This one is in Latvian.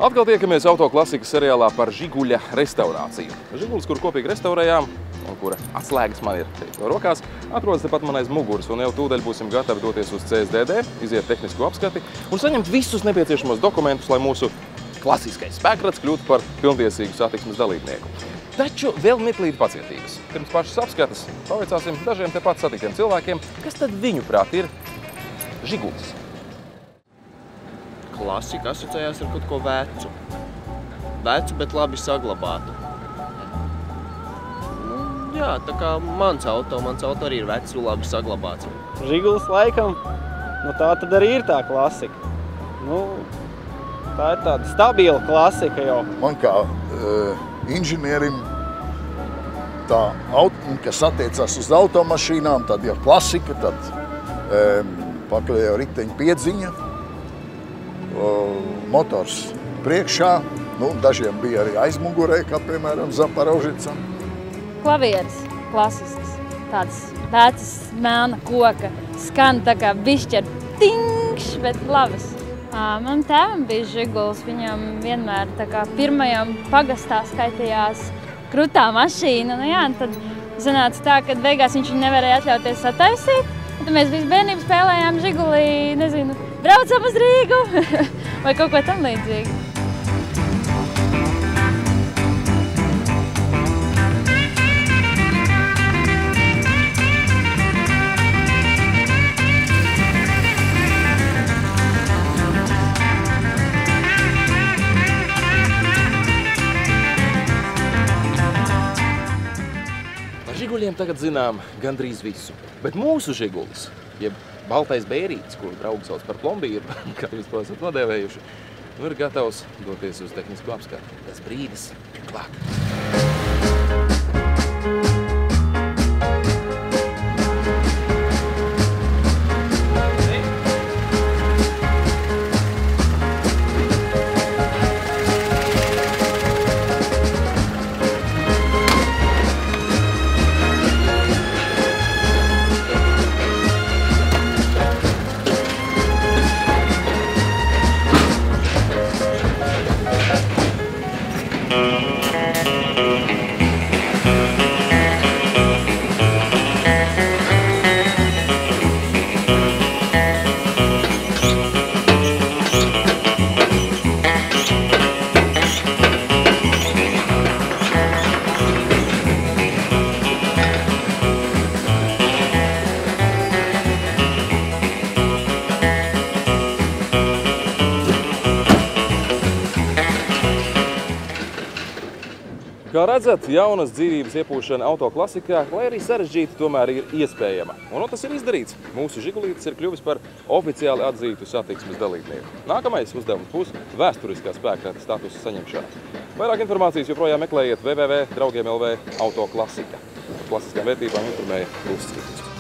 Atkal tiekamies autoklasikas seriālā par Žiguļa restaurāciju. Žigulis, kur kopīgi restaurējām, un kura atslēgas man ir rokās, atrodas tepat man aiz muguras, un jau tūdaļ būsim gatavi doties uz CSDD, iziet tehnisko apskati un saņemt visus nepieciešamos dokumentus, lai mūsu klasiskais spēkrats kļūtu par pilntiesīgu satiksmes dalībnieku. Taču vēl mirklīti pacietības. Pirms pašas apskates pavaicāsim dažiem tepat satiktiem cilvēkiem, kas tad viņuprāt ir Žigulis. Klasika asociējās ar kaut ko vecu. Vecu, bet labi saglabātu. Jā, tā kā mans auto arī ir vecs un labi saglabāts. Žigulis laikam, tā tad arī ir tā klasika. Tā ir tāda stabila klasika jau. Man kā inženierim, kas attiecās uz automašīnām, tad jau klasika, tad pakaļējo riteņu piedziņa, motors priekšā, dažiem bija arī aizmugurē, kā piemēram Zaporožicam. Klavieres, klasisks, tāds vecas melna koka, skan tā kā bišķi ar tingš, bet labas. Man tēvam bija Žigulis, viņam vienmēr tā kā pirmajam pagastā skaitījās krutā mašīna. Tad sanāca tā, ka beigās viņš viņu nevarēja atļauties sataisīt. Tad mēs visu bērnību spēlējām Žigulī, nezinu, braucam uz Rīgu vai kaut ko tam līdzīgu. Žiguļiem tagad zinām gandrīz visu, bet mūsu Žigulis, jeb baltais bērītis, kuru draugi sauc par plombīru, kā jūs to esat nodēvējuši, ir gatavs doties uz tehnisko apskati. Tas brīdis ir klāt. Kā redzat, jaunas dzīvības iepūšana autoklasikā, lai arī sarežģīta, tomēr ir iespējama. Un tas ir izdarīts. Mūsu Žigulītis ir kļuvis par oficiāli atzītu satiksmes dalībnieku. Nākamais uzdevums būs vēsturiskā spēkrata statusa saņemšana. Vairāk informācijas joprojām meklējiet www.draugiem.lv autoklasika. Par klasiskām vērtībām informēja Rūsas Kritis.